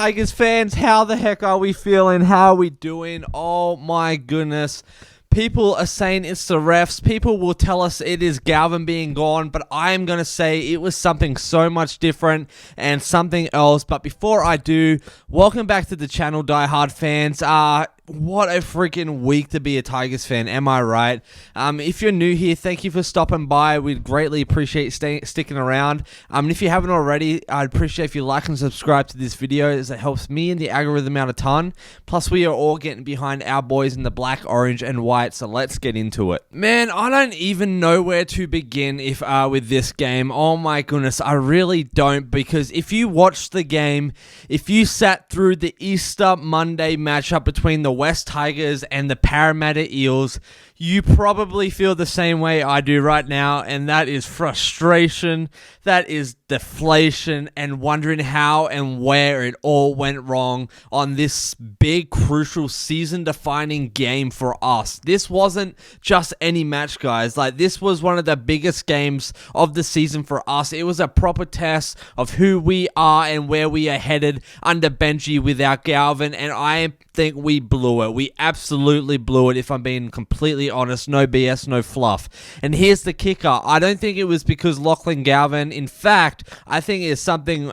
Tigers fans? How the heck are we feeling? How are we doing? Oh my goodness. People are saying it's the refs. People will tell us it is Galvin being gone, but I am going to say it was something so much different and something else. But before I do, welcome back to the channel, diehard fans. What a freaking week to be a Tigers fan, am I right? If you're new here, thank you for stopping by. We'd greatly appreciate sticking around. And if you haven't already, I'd appreciate if you like and subscribe to this video, as it helps me and the algorithm out a ton. Plus, we are all getting behind our boys in the black, orange, and white, so let's get into it. Man, I don't even know where to begin with this game. Oh my goodness, I really don't, because if you watched the game, if you sat through the Easter Monday matchup between the West Tigers and the Parramatta Eels, you probably feel the same way I do right now, and that is frustration, that is deflation, and wondering how and where it all went wrong on this big, crucial, season-defining game for us. This wasn't just any match, guys. Like, this was one of the biggest games of the season for us. It was a proper test of who we are and where we are headed under Benji without Galvin, and I think we blew it. We absolutely blew it, if I'm being completely honest. No BS, no fluff. And here's the kicker. I don't think it was because Lachlan Galvin. In fact, I think it's something,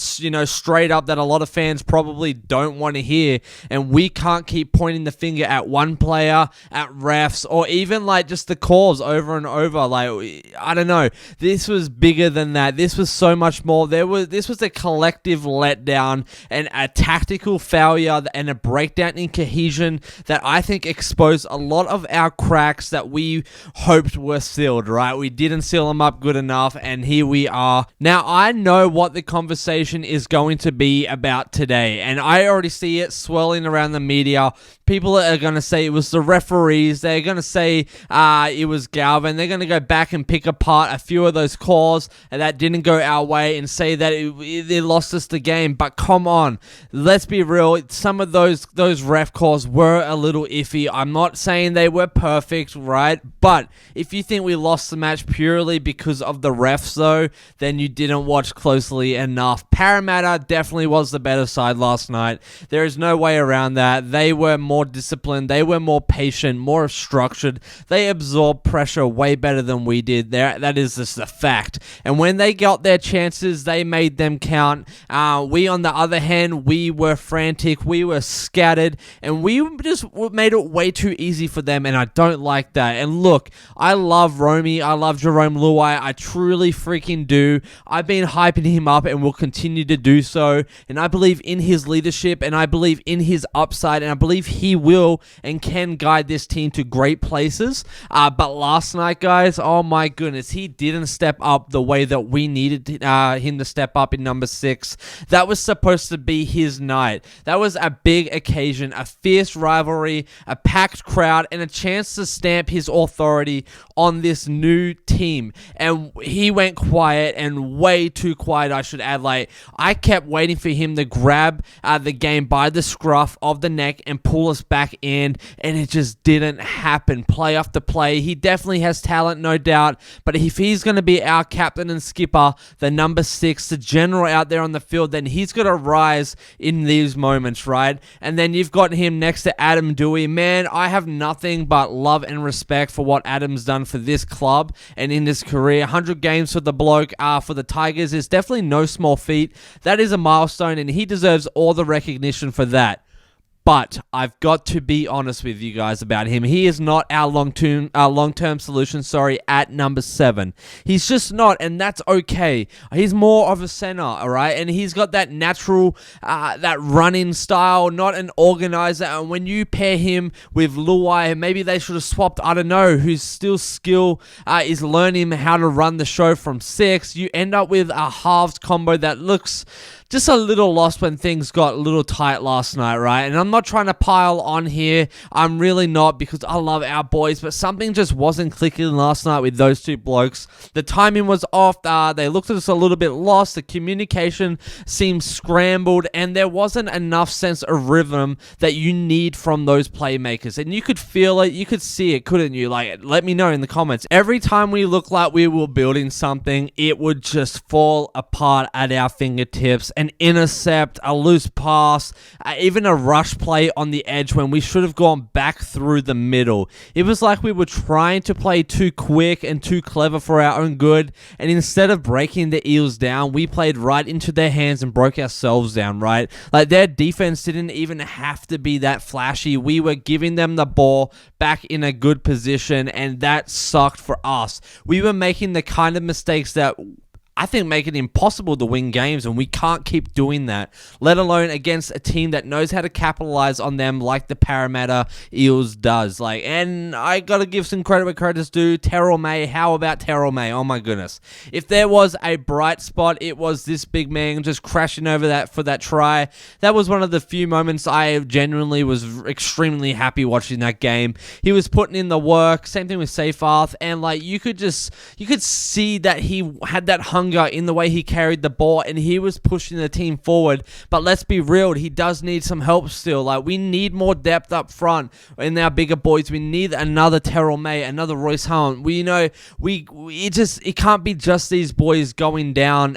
straight up that a lot of fans probably don't want to hear. And we can't keep pointing the finger at one player, at refs, or even like just the calls over and over. Like, I don't know. This was bigger than that. This was so much more. This was a collective letdown and a tactical failure and a breakdown in cohesion that I think exposed a lot of our cracks that we hoped were sealed, right? We didn't seal them up good enough, and here we are. Now, I know what the conversation is going to be about today, and I already see it swirling around the media. People are going to say it was the referees. They're going to say it was Galvin. They're going to go back and pick apart a few of those calls that didn't go our way and say that it lost us the game. But come on, let's be real. Some of those ref calls were a little iffy. I'm not saying they were perfect, right? But if you think we lost the match purely because of the refs, though, then you didn't watch closely enough. Parramatta definitely was the better side last night. There is no way around that. They were more disciplined. They were more patient, more structured. They absorbed pressure way better than we did. That is just a fact. And when they got their chances, they made them count. We, on the other hand, we were frantic. We were scattered, and we just made it way too easy for them, and I don't like that. And look, I love Romy. I love Jahream Bula. I truly freaking do. I've been hyping him up and will continue to do so, and I believe in his leadership, and I believe in his upside, and I believe he will and can guide this team to great places. But last night, guys, oh my goodness, he didn't step up the way that we needed him to step up in number 6. That was supposed to be his night. That was a big occasion, a fierce rivalry, a packed crowd, and a chance to stamp his authority on this new team. And he went quiet, and way too quiet, I should add. Like, I kept waiting for him to grab the game by the scruff of the neck and pull us back in, and it just didn't happen. Play after play. He definitely has talent, no doubt, but if he's going to be our captain and skipper, the number 6, the general out there on the field, then he's going to rise in these moments, right? And then you've got him next to Adam Doueihi. Man, I have nothing but love and respect for what Adam's done for this club and in his career. 100 games for the bloke for the Tigers is definitely no small feat. That is a milestone, and he deserves all the recognition for that. But I've got to be honest with you guys about him. He is not our long-term solution, at number 7. He's just not, and that's okay. He's more of a center, all right? And he's got that natural, that running style, not an organizer. And when you pair him with Luai, maybe they should have swapped, I don't know, whose still skill is learning how to run the show from 6. You end up with a halves combo that looks just a little lost when things got a little tight last night, right? And I'm not trying to pile on here. I'm really not, because I love our boys, but something just wasn't clicking last night with those two blokes. The timing was off. They looked at us a little bit lost. The communication seemed scrambled, and there wasn't enough sense of rhythm that you need from those playmakers. And you could feel it. You could see it, couldn't you? Like, let me know in the comments. Every time we looked like we were building something, it would just fall apart at our fingertips. an intercept, a loose pass, even a rush play on the edge when we should have gone back through the middle. It was like we were trying to play too quick and too clever for our own good, and instead of breaking the Eels down, we played right into their hands and broke ourselves down, right? Like, their defense didn't even have to be that flashy. We were giving them the ball back in a good position, and that sucked for us. We were making the kind of mistakes that I think make it impossible to win games, and we can't keep doing that, let alone against a team that knows how to capitalize on them like the Parramatta Eels does. And I gotta give some credit where credit's due. Terrell May, how about Terrell May? Oh my goodness. If there was a bright spot, it was this big man just crashing over that for that try. That was one of the few moments I genuinely was extremely happy watching that game. He was putting in the work, same thing with Seyfarth, and you could see that he had that hunger in the way he carried the ball, and he was pushing the team forward. But let's be real, he does need some help still. We need more depth up front in our bigger boys. We need another Terrell May, another Royce Hunt. It can't be just these boys going down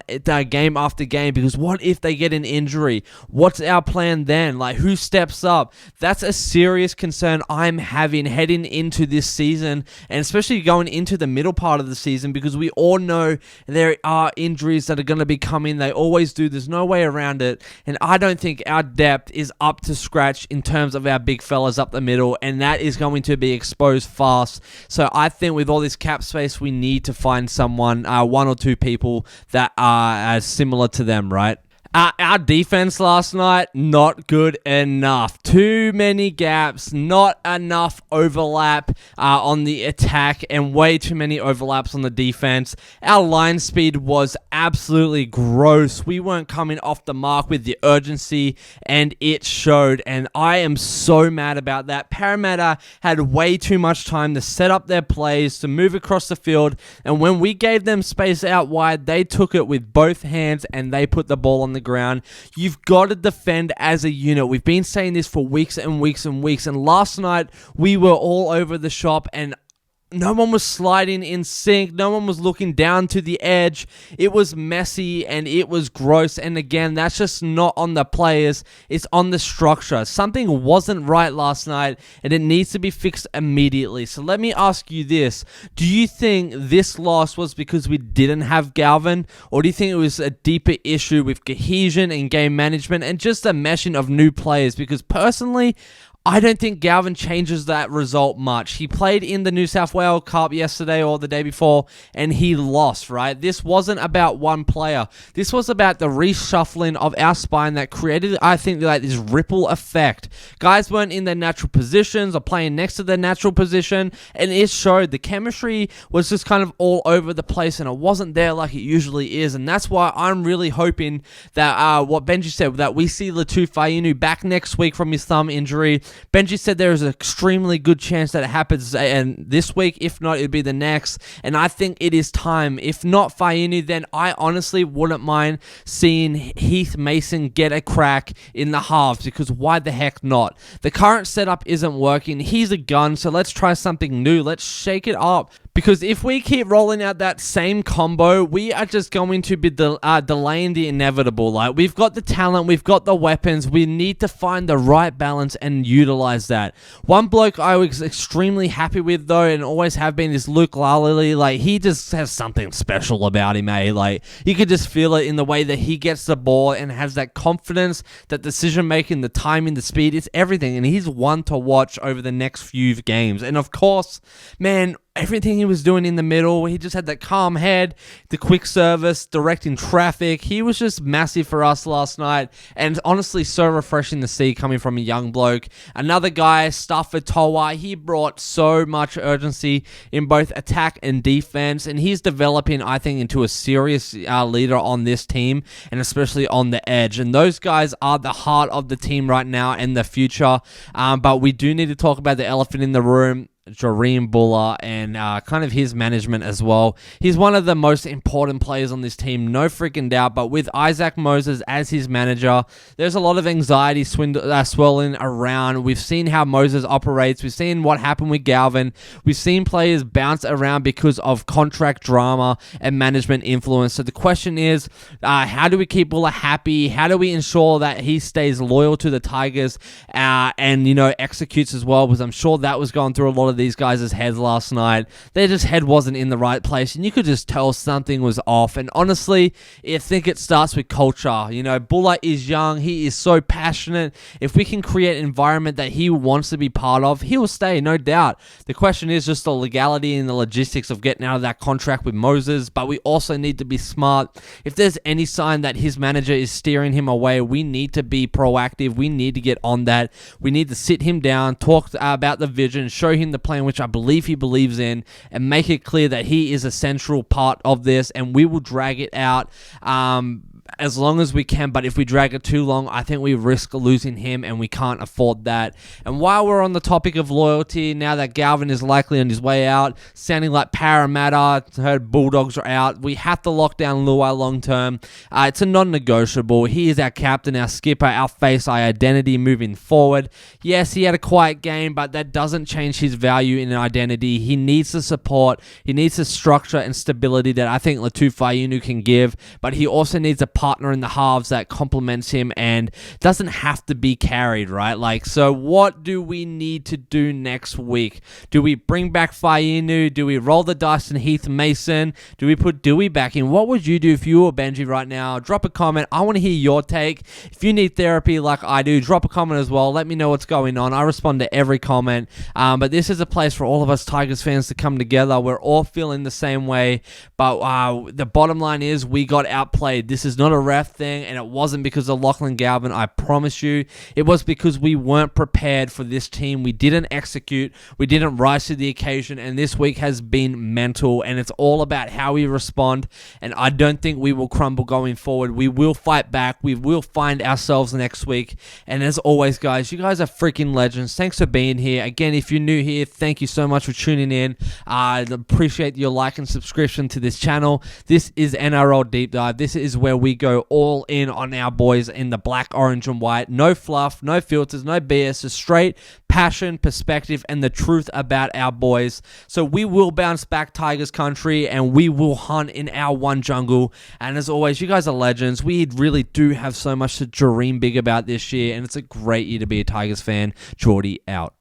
game after game, because what if they get an injury? What's our plan then? Who steps up? That's a serious concern I'm having heading into this season, and especially going into the middle part of the season, because we all know there are injuries that are going to be coming. They always do. There's no way around it. And I don't think our depth is up to scratch in terms of our big fellas up the middle, and that is going to be exposed fast. So I think with all this cap space, we need to find someone, one or two people that are similar to them, right? Our defense last night, not good enough. Too many gaps, not enough overlap on the attack, and way too many overlaps on the defense. Our line speed was absolutely gross. We weren't coming off the mark with the urgency, and it showed, and I am so mad about that. Parramatta had way too much time to set up their plays, to move across the field, and when we gave them space out wide, they took it with both hands, and they put the ball on the ground. You've got to defend as a unit. We've been saying this for weeks and weeks and weeks, and last night we were all over the shop, and no one was sliding in sync. No one was looking down to the edge. It was messy and it was gross. And again, that's just not on the players. It's on the structure. Something wasn't right last night, and it needs to be fixed immediately. So let me ask you this. Do you think this loss was because we didn't have Galvin? Or do you think it was a deeper issue with cohesion and game management and just a meshing of new players? Because personally, I don't think Galvin changes that result much. He played in the New South Wales Cup yesterday or the day before, and he lost, right? This wasn't about one player. This was about the reshuffling of our spine that created, I think, this ripple effect. Guys weren't in their natural positions or playing next to their natural position, and it showed. The chemistry was just kind of all over the place, and it wasn't there like it usually is, and that's why I'm really hoping that what Benji said, that we see Latu Fainu back next week from his thumb injury. Benji said there is an extremely good chance that it happens and this week. If not, it'll be the next. And I think it is time. If not Fainu, then I honestly wouldn't mind seeing Heath Mason get a crack in the halves, because why the heck not? The current setup isn't working. He's a gun, so let's try something new. Let's shake it up. Because if we keep rolling out that same combo, we are just going to be delaying the inevitable. We've got the talent, we've got the weapons, we need to find the right balance and utilize that. One bloke I was extremely happy with, though, and always have been, is Luke Lalili. He just has something special about him, eh? You could just feel it in the way that he gets the ball and has that confidence, that decision-making, the timing, the speed. It's everything, and he's one to watch over the next few games. And of course, man, everything he was doing in the middle, he just had that calm head, the quick service, directing traffic. He was just massive for us last night, and honestly so refreshing to see coming from a young bloke. Another guy, Stafford Toa, he brought so much urgency in both attack and defense, and he's developing, I think, into a serious leader on this team, and especially on the edge. And those guys are the heart of the team right now and the future, but we do need to talk about the elephant in the room. Jahream Bula and kind of his management as well. He's one of the most important players on this team, no freaking doubt. But with Isaac Moses as his manager, there's a lot of anxiety swirling around. We've seen how Moses operates. We've seen what happened with Galvin. We've seen players bounce around because of contract drama and management influence. So the question is, how do we keep Bula happy? How do we ensure that he stays loyal to the Tigers and, executes as well? Because I'm sure that was going through a lot of these guys' heads last night. Their just head wasn't in the right place, and you could just tell something was off. And honestly, I think it starts with culture. Bula is young. He is so passionate. If we can create an environment that he wants to be part of, he will stay, no doubt. The question is just the legality and the logistics of getting out of that contract with Moses, but we also need to be smart. If there's any sign that his manager is steering him away, we need to be proactive. We need to get on that. We need to sit him down, talk about the vision, show him the plan, which I believe he believes in, and make it clear that he is a central part of this, and we will drag it out as long as we can. But if we drag it too long, I think we risk losing him, and we can't afford that. And while we're on the topic of loyalty, now that Galvin is likely on his way out, sounding like Parramatta, heard Bulldogs are out, we have to lock down Luai long term. It's a non-negotiable. He is our captain, our skipper, our face, our identity moving forward. Yes, he had a quiet game, but that doesn't change his value in identity. He needs the support. He needs the structure and stability that I think Latu Fainu can give, but he also needs a partner in the halves that complements him and doesn't have to be carried, right? So what do we need to do next week? Do we bring back Fainu? Do we roll the dice and Heath Mason? Do we put Doueihi back in? What would you do if you were Benji right now? Drop a comment. I want to hear your take. If you need therapy like I do, drop a comment as well. Let me know what's going on. I respond to every comment. But this is a place for all of us Tigers fans to come together. We're all feeling the same way. But the bottom line is we got outplayed. This is not a ref thing, and it wasn't because of Lachlan Galvin. I promise you, it was because we weren't prepared for this team. We didn't execute. We didn't rise to the occasion, and this week has been mental, and it's all about how we respond, and I don't think we will crumble going forward. We will fight back. We will find ourselves next week, and as always, guys, you guys are freaking legends. Thanks for being here. Again, if you're new here, thank you so much for tuning in. I appreciate your like and subscription to this channel. This is NRL Deep Dive. This is where we go all in on our boys in the black, orange, and white. No fluff, no filters, no BS, just straight passion, perspective, and the truth about our boys. So we will bounce back, Tigers country, and we will hunt in our one jungle. And as always, you guys are legends. We really do have so much to dream big about this year, and it's a great year to be a Tigers fan. Geordie out.